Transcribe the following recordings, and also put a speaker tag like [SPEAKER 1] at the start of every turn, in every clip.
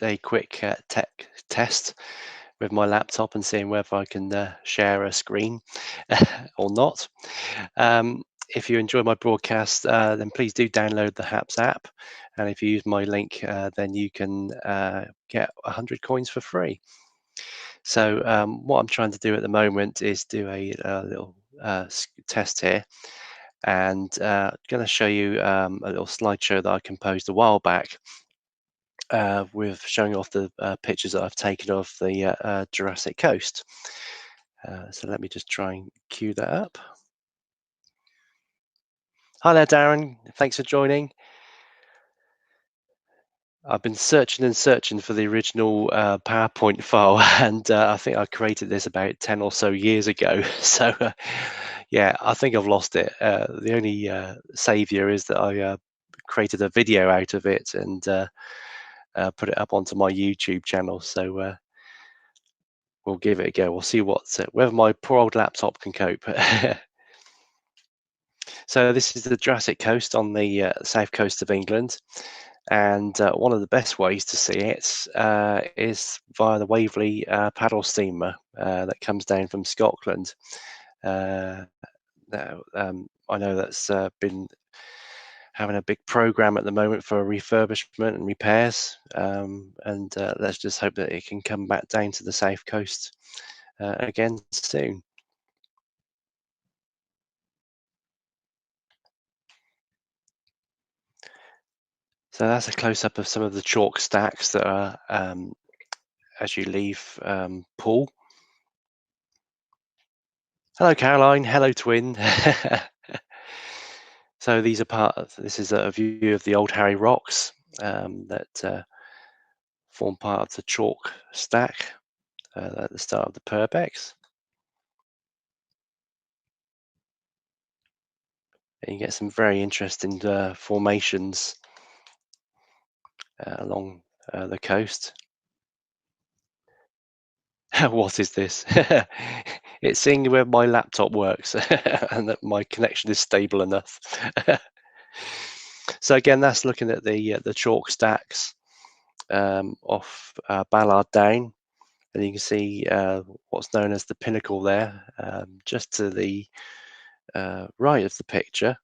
[SPEAKER 1] a quick tech test with my laptop and seeing whether I can share a screen or not. If you enjoy my broadcast, then please do download the HAPS app. And if you use my link, then you can get 100 coins for free. So what I'm trying to do at the moment is do a little test here. And going to show you a little slideshow that I composed a while back with showing off the pictures that I've taken of the Jurassic coast. So let me just try and cue that up. Hi there, Darren. Thanks for joining. I've been searching and searching for the original PowerPoint file, and I think I created this about 10 or so years ago. So, yeah, I think I've lost it. The only savior is that I created a video out of it and put it up onto my YouTube channel. So we'll give it a go. We'll see whether my poor old laptop can cope. So this is the Jurassic coast on the south coast of England. And one of the best ways to see it is via the Waverley paddle steamer that comes down from Scotland. Now, I know that's been having a big program at the moment for refurbishment and repairs, and let's just hope that it can come back down to the south coast again soon. So that's a close-up of some of the chalk stacks that are as you leave Poole. Hello, Caroline. Hello, Twin. So these are this is a view of the Old Harry Rocks that form part of the chalk stack at the start of the Purbex. And you get some very interesting formations along the coast. What is this? It's seeing where my laptop works and that my connection is stable enough. So again, that's looking at the chalk stacks off Ballard Down, and you can see what's known as the pinnacle there, just to the right of the picture.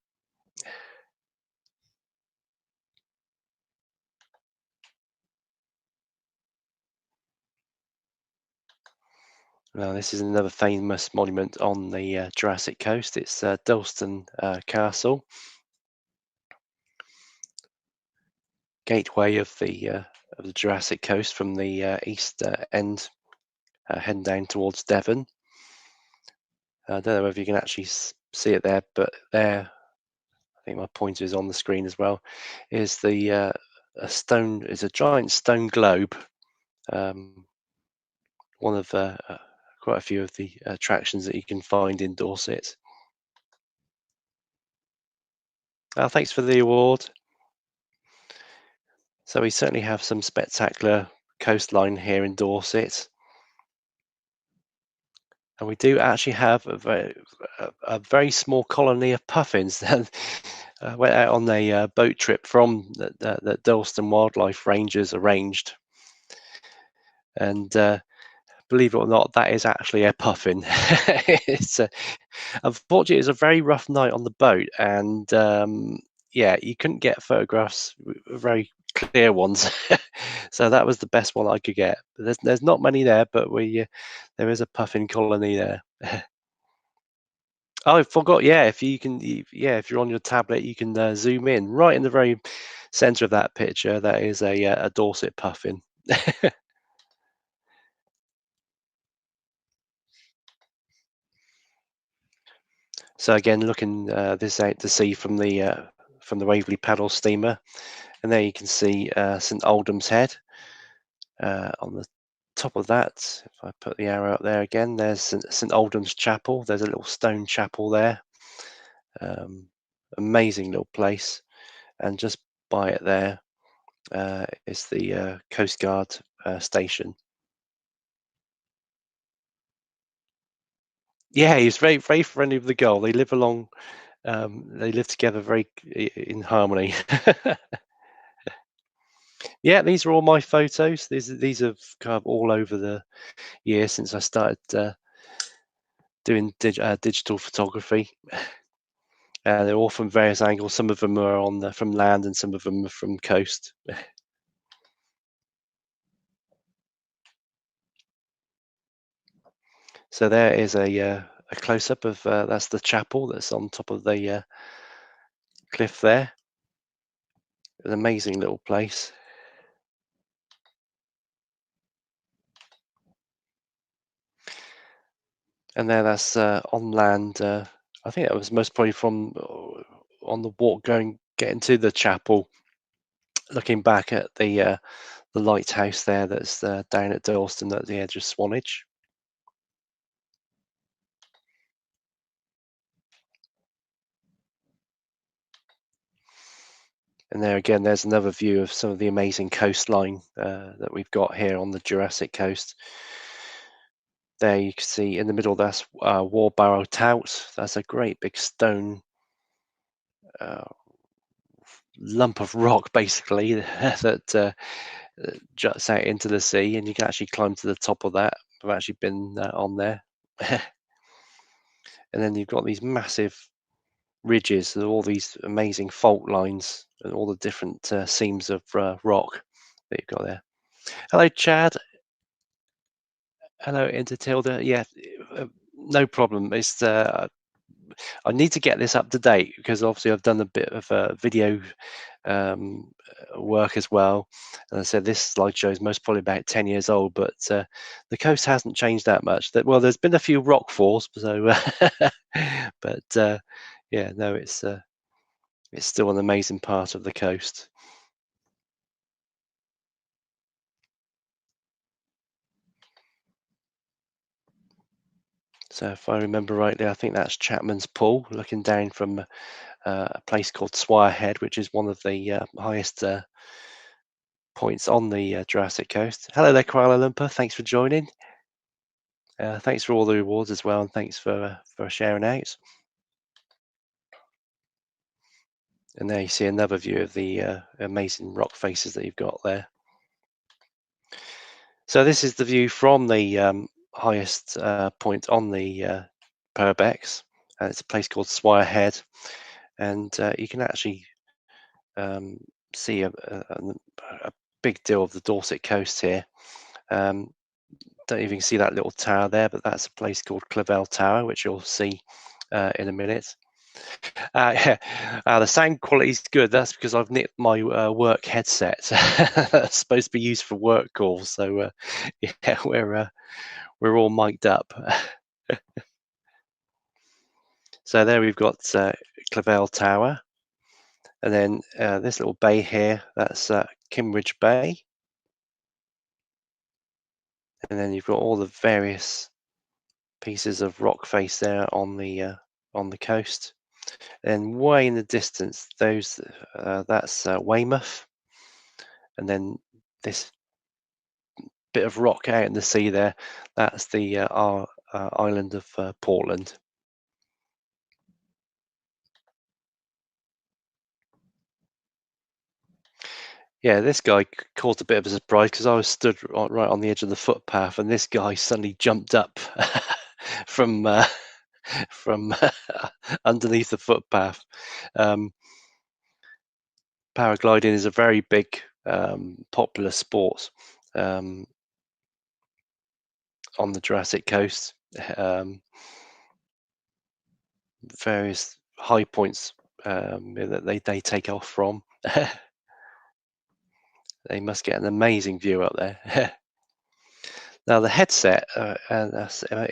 [SPEAKER 1] Now, this is another famous monument on the Jurassic coast. It's Dalston Castle, gateway of the Jurassic coast from the east end, heading down towards Devon. I don't know whether you can actually see it there, but there, I think my pointer is on the screen as well, is the a giant stone globe. One of quite a few of the attractions that you can find in Dorset. Thanks for the award. So we certainly have some spectacular coastline here in Dorset. And we do actually have a very small colony of puffins that went out on a boat trip from the Dalston Wildlife Rangers arranged. And believe it or not, that is actually a puffin. Unfortunately, it's a very rough night on the boat, and yeah, you couldn't get photographs, very clear ones. So that was the best one I could get. There's not many there, but there is a puffin colony there. Oh, I forgot. Yeah, if you're on your tablet, you can zoom in right in the very center of that picture. That is a Dorset puffin. So again, looking this out to sea from the Waverley paddle steamer, and there you can see St Aldham's Head. On the top of that, if I put the arrow up there again, there's St Aldham's Chapel. There's a little stone chapel there. Amazing little place, and just by it there is the Coast Guard station. Yeah, he's very, very friendly with the girl. They live along. They live together very in harmony. Yeah, these are all my photos. These are kind of all over the year since I started doing digital photography. They're all from various angles. Some of them are from land, and some of them are from coast. So there is a close up of that's the chapel that's on top of the cliff there. An amazing little place. And there, that's on land. I think that was most probably from on the walk getting to the chapel, looking back at the lighthouse there that's down at Dalston at the edge of Swanage. And there again, there's another view of some of the amazing coastline that we've got here on the Jurassic coast. There you can see in the middle, that's Warbarrow Tout. That's a great big stone uh, lump of rock, basically, that juts out into the sea, and you can actually climb to the top of that. I've actually been on there. And then you've got these massive ridges and all these amazing fault lines and all the different seams of rock that you've got there. Hello, Chad. Hello, Intertilda. Yeah, no problem. I need to get this up to date because obviously I've done a bit of video um, work as well. And I said this slideshow is most probably about 10 years old, but the coast hasn't changed that much. Well, there's been a few rock falls, so but yeah, no, it's still an amazing part of the coast. So if I remember rightly, I think that's Chapman's Pool, looking down from a place called Swire Head, which is one of the highest points on the Jurassic coast. Hello there, Kuala Lumpur. Thanks for joining. Thanks for all the rewards as well, and thanks for sharing out. And there you see another view of the amazing rock faces that you've got there. So this is the view from the highest point on the Purbex. It's a place called Swire Head, and you can actually um, see a big deal of the Dorset coast here. Don't even see that little tower there, but that's a place called Clavel Tower, which you'll see in a minute. Yeah, the sound quality is good. That's because I've nicked my work headset. That's supposed to be used for work calls. So yeah, we're all mic'd up. So there we've got Clavel Tower, and then this little bay here. That's Kimbridge Bay, and then you've got all the various pieces of rock face there on the coast. And way in the distance, that's Weymouth, and then this bit of rock out in the sea there, that's the our island of Portland. Yeah, this guy caused a bit of a surprise because I was stood right on the edge of the footpath, and this guy suddenly jumped up from from underneath the footpath. Um, Paragliding is a very big popular sport um, on the Jurassic coast. Um, Various high points that they take off from. They must get an amazing view up there. Now the headset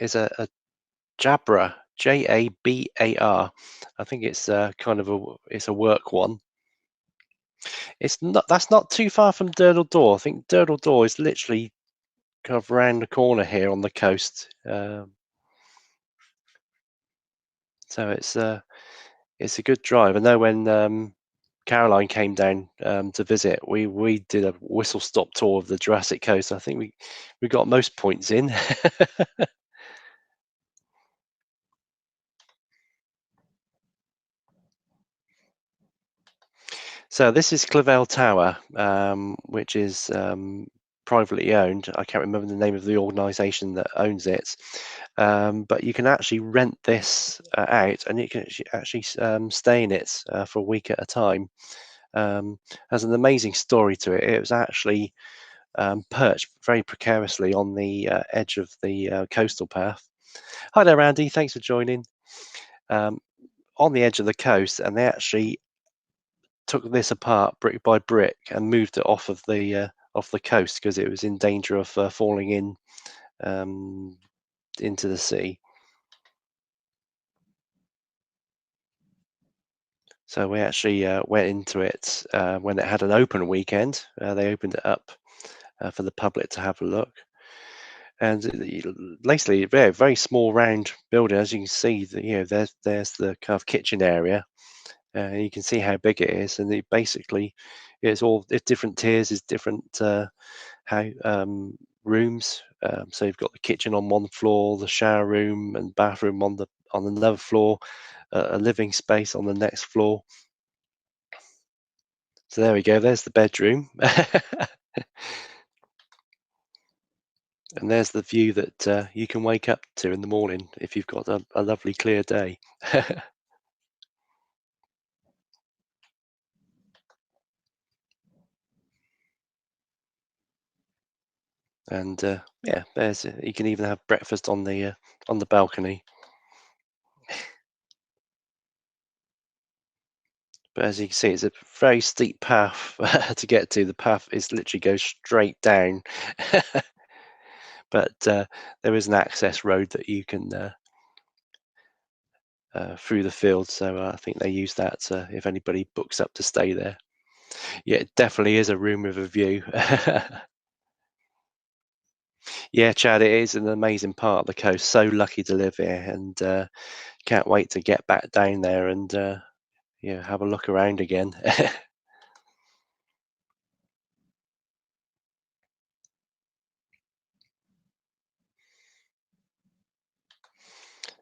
[SPEAKER 1] is a Jabra, Jabar. I think it's it's a work one. It's not That's not too far from Durdle Door. I think Durdle Door is literally kind of round the corner here on the coast. So it's a good drive. I know when Caroline came down to visit, we did a whistle stop tour of the Jurassic coast. I think we got most points in. So this is Clavel Tower, which is privately owned. I can't remember the name of the organisation that owns it, but you can actually rent this out, and you can actually stay in it for a week at a time. Has an amazing story to it. It was actually perched very precariously on the edge of the coastal path. Hi there, Andy. Thanks for joining. Um, on the edge of the coast, and they actually took this apart brick by brick and moved it off the coast because it was in danger of falling in um, into the sea. So we actually went into it when it had an open weekend. They opened it up for the public to have a look. And basically, very very small round building. As you can see, there's the kind of kitchen area. You can see how big it is, and it basically it's different tiers, it's different how rooms. So you've got the kitchen on one floor, the shower room and bathroom on another floor, a living space on the next floor. So there we go. There's the bedroom, and there's the view that you can wake up to in the morning if you've got a lovely clear day. And yeah, there's you can even have breakfast on the balcony. But as you can see, it's a very steep path to get to. The path is literally goes straight down, but there is an access road that you can through the field. So I think they use that if anybody books up to stay there. Yeah, it definitely is a room with a view. Yeah, Chad, it is an amazing part of the coast. So lucky to live here, and can't wait to get back down there and yeah, have a look around again.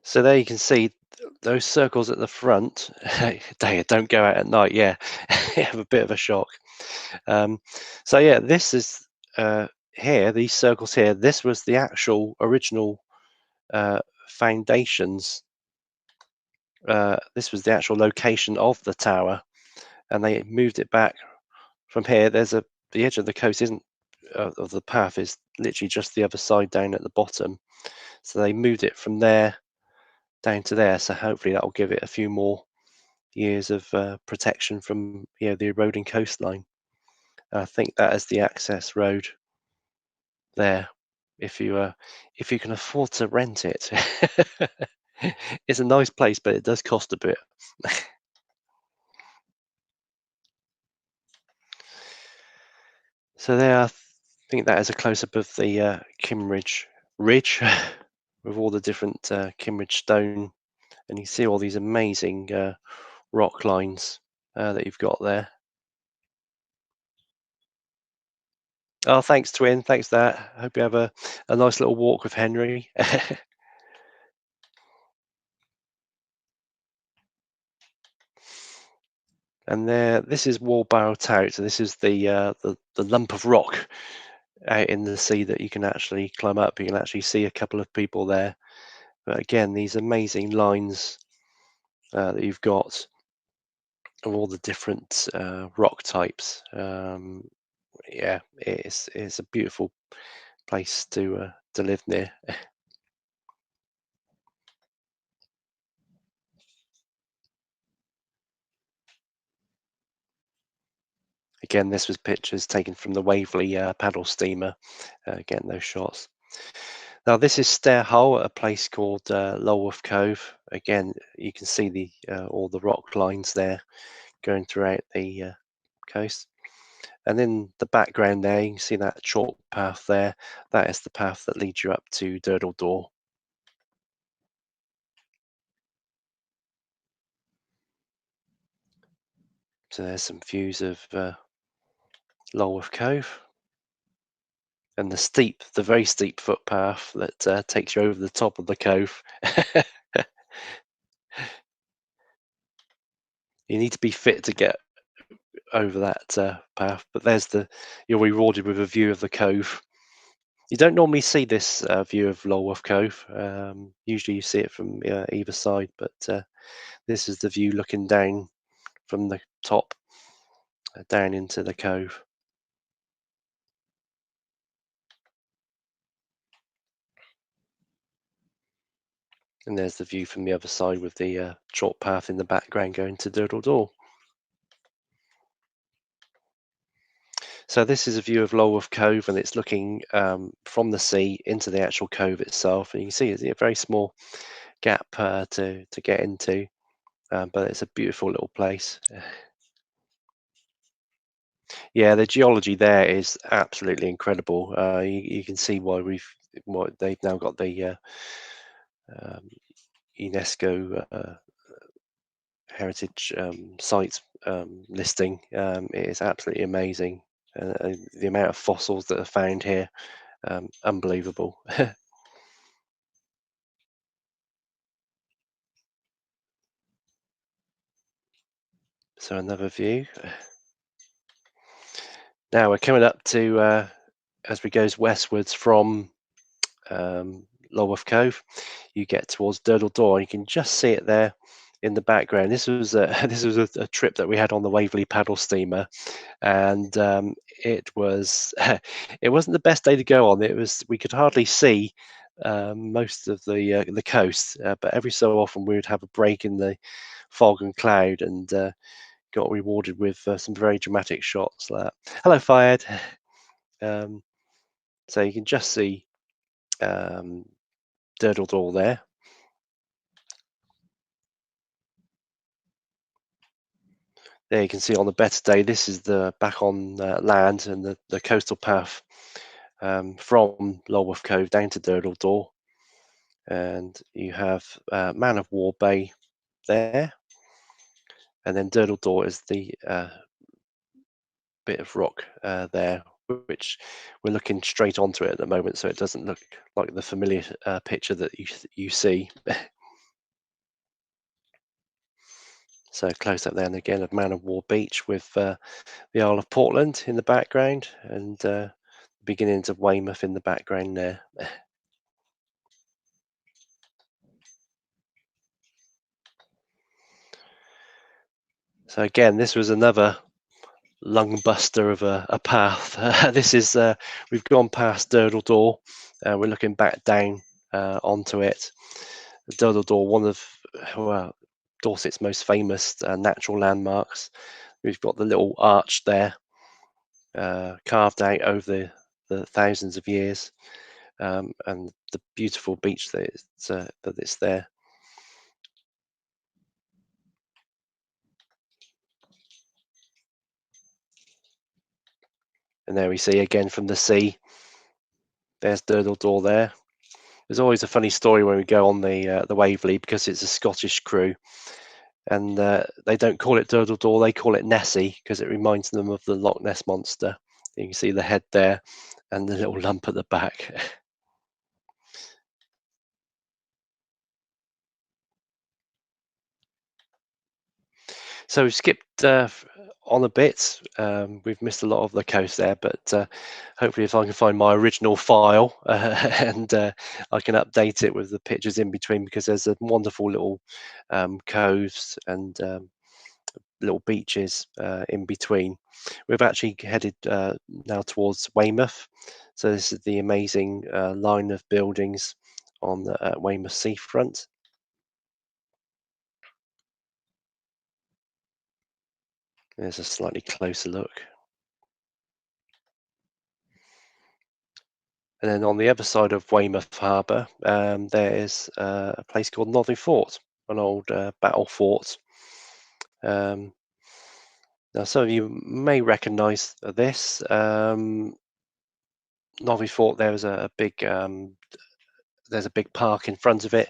[SPEAKER 1] So there you can see those circles at the front. Don't go out at night. Yeah, you have a bit of a shock. Um, so yeah, this is here. These circles here. This was the actual original uh, foundations. This was the actual location of the tower, and they moved it back from here. The edge of the coast isn't of the path is literally just the other side down at the bottom. So they moved it from there down to there. So hopefully that will give it a few more years of protection from the eroding coastline. I think that is the access road there. If you if you can afford to rent it, it's a nice place, but it does cost a bit. So there, I think that is a close up of the Kimmeridge Ridge with all the different Kimmeridge stone, and you see all these amazing rock lines that you've got there. Oh, thanks, Twin. Thanks for that. Hope you have a nice little walk with Henry. And this is Wallbarrow Tower. So this is the lump of rock out in the sea that you can actually climb up. You can actually see a couple of people there. But again, these amazing lines that you've got of all the different rock types. Yeah, it's a beautiful place to live near. Again, this was pictures taken from the Waverley paddle steamer. Getting those shots. Now this is Stair Hull at a place called Wolf Cove. Again, you can see the all the rock lines there going throughout the coast. And in the background there, you can see that chalk path there. That is the path that leads you up to Durdle Door. So there's some views of Lulworth Cove and the very steep footpath that takes you over the top of the cove. You need to be fit to get over that path. But you're rewarded with a view of the cove. You don't normally see this view of Wolf Cove. Usually you see it from either side, but this is the view looking down from the top down into the cove. And there's the view from the other side with the chalk path in the background going to Doodle Door. So this is a view of Lulworth Cove, and it's looking from the sea into the actual cove itself. And you can see it's a very small gap to get into, but it's a beautiful little place. Yeah, the geology there is absolutely incredible. You can see why they've now got the um, UNESCO heritage site listing. It is absolutely amazing. The amount of fossils that are found here, unbelievable. So another view. Now we're coming up to as we goes westwards from Lulworth Cove, you get towards Durdle Door. You can just see it there in the background. This was this was a trip that we had on the Waverley paddle steamer, and it was it wasn't the best day to go on. We could hardly see most of the coast, but every so often we would have a break in the fog and cloud, and got rewarded with some very dramatic shots. Like that. Hello, Fayed. Um, so you can just see um, Durdle Door there. There you can see on the better day, this is the back on land and the coastal path from Lulworth Cove down to Durdle Door. And you have Man of War Bay there. And then Durdle Door is the bit of rock there, which we're looking straight onto it at the moment, so it doesn't look like the familiar picture that you see. So close up there, and again of Man of War Beach with the Isle of Portland in the background, and beginnings of Weymouth in the background there. So again, this was another lung buster of a path. This is we've gone past Durdle Door. We're looking back down onto it. Durdle Door, one of well, Dorset's most famous natural landmarks. We've got the little arch there, carved out over the thousands of years, and the beautiful beach that it's there. And there we see again from the sea. There's Durdle Door there. There's always a funny story when we go on the Waverley, because it's a Scottish crew, and they don't call it Durdle Door, they call it Nessie, because it reminds them of the Loch Ness monster. You can see the head there and the little lump at the back. So we've skipped on a bit. We've missed a lot of the coast there, but hopefully if I can find my original file and I can update it with the pictures in between, because there's a wonderful little coves and little beaches in between. We've actually headed now towards Weymouth. So this is the amazing line of buildings on the Weymouth seafront. There's a slightly closer look. And then on the other side of Weymouth Harbour, there is a place called Nothy Fort, an old battle fort. Now, some of you may recognise this. Nothy Fort, there's a big park in front of it,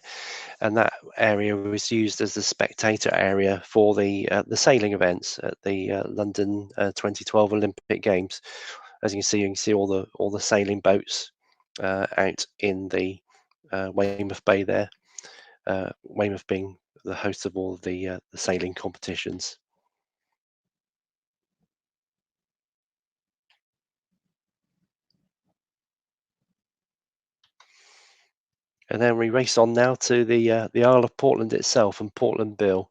[SPEAKER 1] and that area was used as the spectator area for the sailing events at the London 2012 Olympic Games. As you can see all the sailing boats out in the Weymouth Bay there. Weymouth being the host of all the sailing competitions. And then we race on now to the Isle of Portland itself and Portland Bill.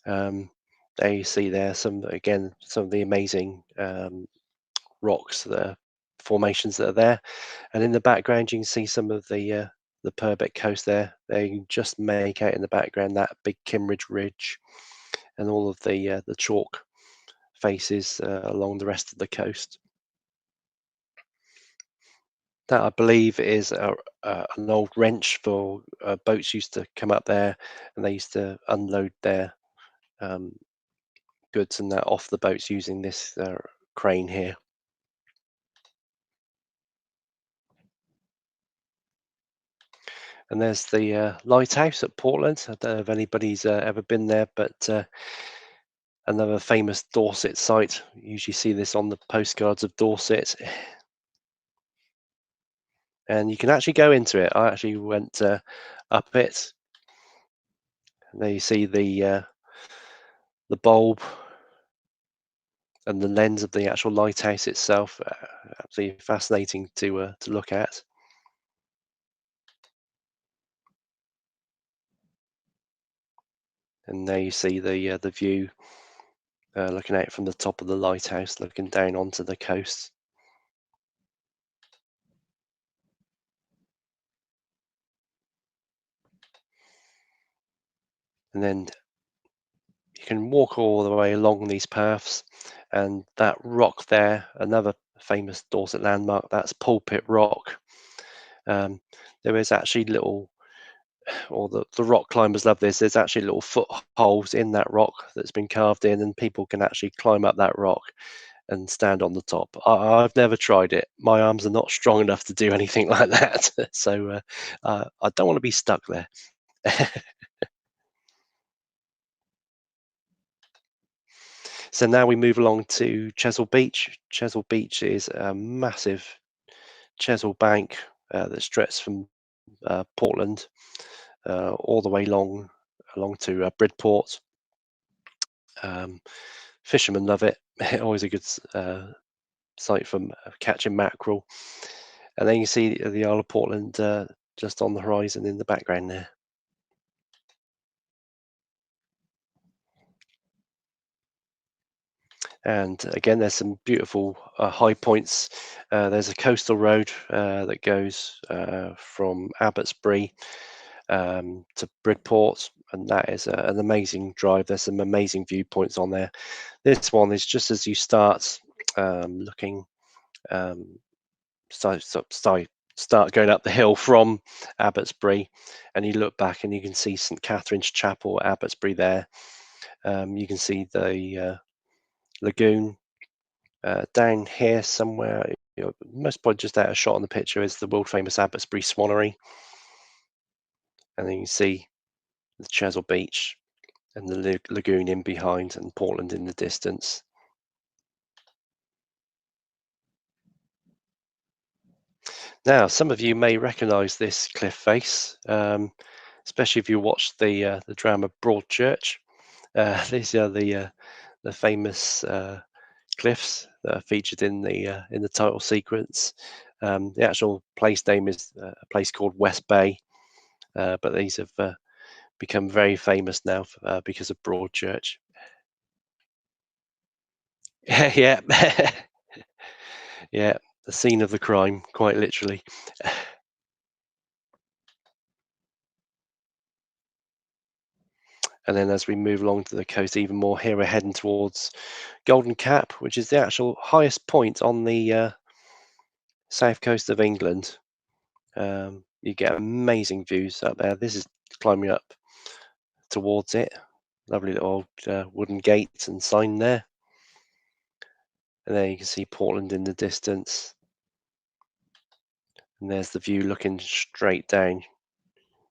[SPEAKER 1] Um, there you see there some of the amazing rocks, the formations that are there, and in the background you can see some of the Purbeck coast there. There you can just make out in the background that big Kimmeridge Ridge and all of the chalk faces along the rest of the coast. That I believe is an old wrench for boats used to come up there, and they used to unload their um, goods and that off the boats using this crane here. And there's the lighthouse at Portland. I don't know if anybody's ever been there, but another famous Dorset site. You usually see this on the postcards of Dorset, and you can actually go into it. I actually went up it. And there you see the bulb and the lens of the actual lighthouse itself. Absolutely fascinating to look at. And there you see the view looking out from the top of the lighthouse, looking down onto the coast. And then you can walk all the way along these paths, and that rock there, another famous Dorset landmark, that's Pulpit Rock. Um, there is actually little, or the rock climbers love this, there's actually little footholes in that rock that's been carved in, and people can actually climb up that rock and stand on the top. I've never tried it. My arms are not strong enough to do anything like that. So I don't want to be stuck there. So now we move along to Chisel Beach. Chisel Beach is a massive Chisel bank that stretches from Portland all the way along to Bridport. Um, Fishermen love it. Always a good site for catching mackerel. And then you see the Isle of Portland just on the horizon in the background there. And again, there's some beautiful high points. There's a coastal road that goes from Abbotsbury to Bridport, and that is an amazing drive. There's some amazing viewpoints on there. This one is just as you start looking, um, start going up the hill from Abbotsbury, and you look back and you can see St Catherine's Chapel at Abbotsbury there. You can see the lagoon. Down here somewhere, most probably just out of shot on the picture, is the world famous Abbotsbury Swannery, and then you see the Chisel Beach and the lagoon in behind, and Portland in the distance. Now, some of you may recognise this cliff face, especially if you watched the drama Broadchurch. These are the famous cliffs that are featured in the title sequence. The actual place name is a place called West Bay, but these have become very famous now because of Broadchurch. Yeah, yeah, the scene of the crime, quite literally. And then as we move along to the coast even more, here we're heading towards Golden Cap, which is the actual highest point on the south coast of England. You get amazing views up there. This is climbing up towards it. Lovely little wooden gates and sign there. And there you can see Portland in the distance. And there's the view looking straight down.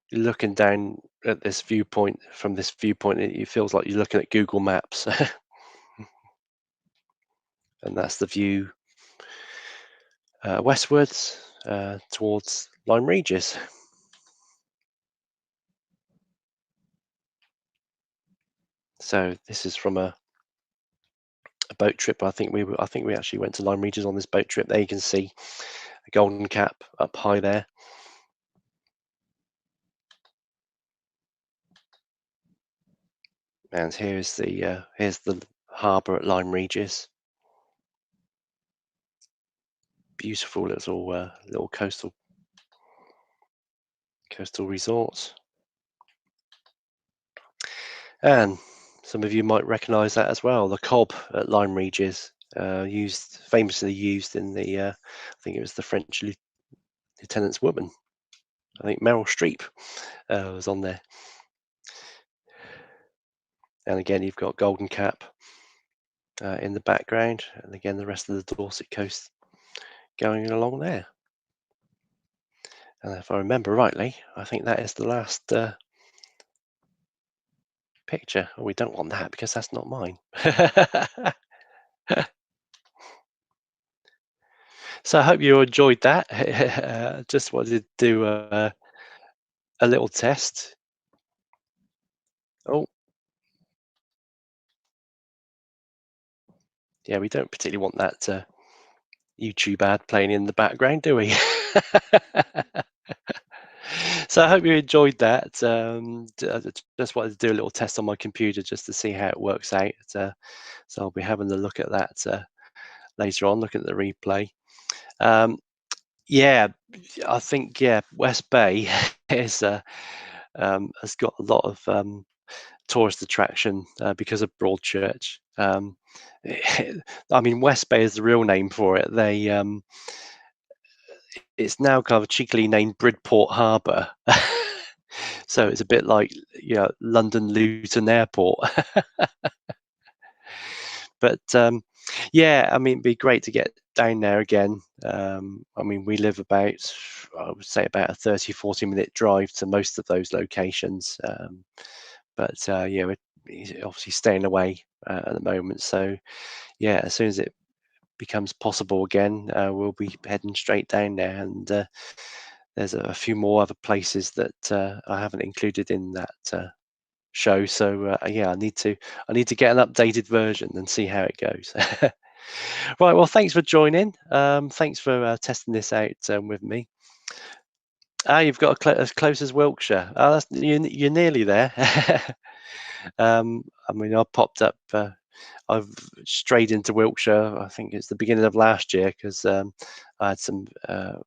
[SPEAKER 1] You're looking down at this viewpoint. From this viewpoint, it feels like you're looking at Google Maps. And that's the view westwards towards Lyme Regis. So this is from a boat trip. I think we actually went to Lyme Regis on this boat trip. There you can see a Golden Cap up high there. And here's the harbour at Lyme Regis. Beautiful little coastal resort. And some of you might recognise that as well. The Cob at Lyme Regis, famously used in I think it was the French Lieutenant's Woman. I think Meryl Streep was on there. And again, you've got Golden Cap in the background, and again the rest of the Dorset coast going along there. And if I remember rightly, I think that is the last picture. Oh, we don't want that because that's not mine. So I hope you enjoyed that. Just wanted to do a little test. Oh, yeah, we don't particularly want that YouTube ad playing in the background, do we? So I hope you enjoyed that. Just wanted to do a little test on my computer just to see how it works out. So I'll be having a look at that later on, looking at the replay. Yeah, I think West Bay has got a lot of tourist attraction because of Broadchurch. I mean, West Bay is the real name for it. It's now kind of cheekily named Bridport Harbour. So it's a bit like London Luton Airport. But yeah, I mean, it'd be great to get down there again. I mean, we live about, I would say, about a 30-40 minute drive to most of those locations. But yeah, we're obviously staying away at the moment. So yeah, as soon as it becomes possible again, we'll be heading straight down there. And there's a few more other places that I haven't included in that show. So yeah, I need to get an updated version and see how it goes. Right. Well, thanks for joining. Thanks for testing this out with me. You've got as close as Wiltshire. You're nearly there. I mean, I popped up. I've strayed into Wiltshire. I think it's the beginning of last year because I had some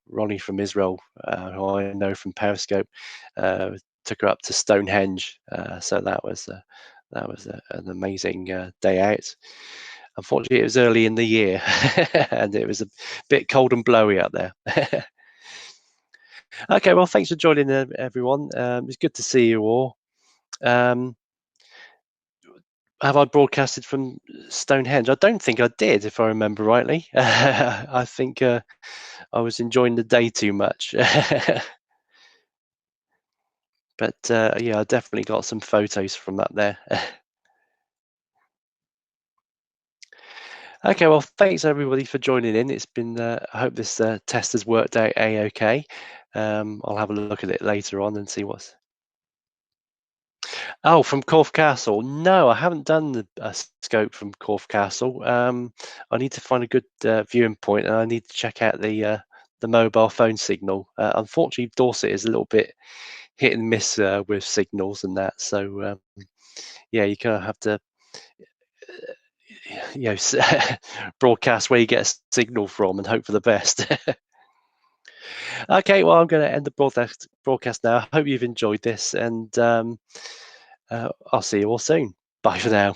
[SPEAKER 1] Ronnie from Israel, who I know from Periscope, took her up to Stonehenge. So that was an amazing day out. Unfortunately, it was early in the year, and it was a bit cold and blowy out there. Okay, well, thanks for joining, everyone. It's good to see you all. Um, have I broadcasted from Stonehenge? I don't think I did, if I remember rightly. I think I was enjoying the day too much. But yeah, I definitely got some photos from up there. Okay, well, thanks everybody for joining in. It's been, I hope this test has worked out a-okay. I'll have a look at it later on and see what's. Oh, from Corfe Castle. No, I haven't done the scope from Corfe Castle. I need to find a good viewing point, and I need to check out the mobile phone signal. Unfortunately, Dorset is a little bit hit and miss with signals and that. So yeah, you kind of have to broadcast where you get a signal from and hope for the best. Okay, well, I'm going to end the broadcast now. I hope you've enjoyed this, and I'll see you all soon. Bye for now.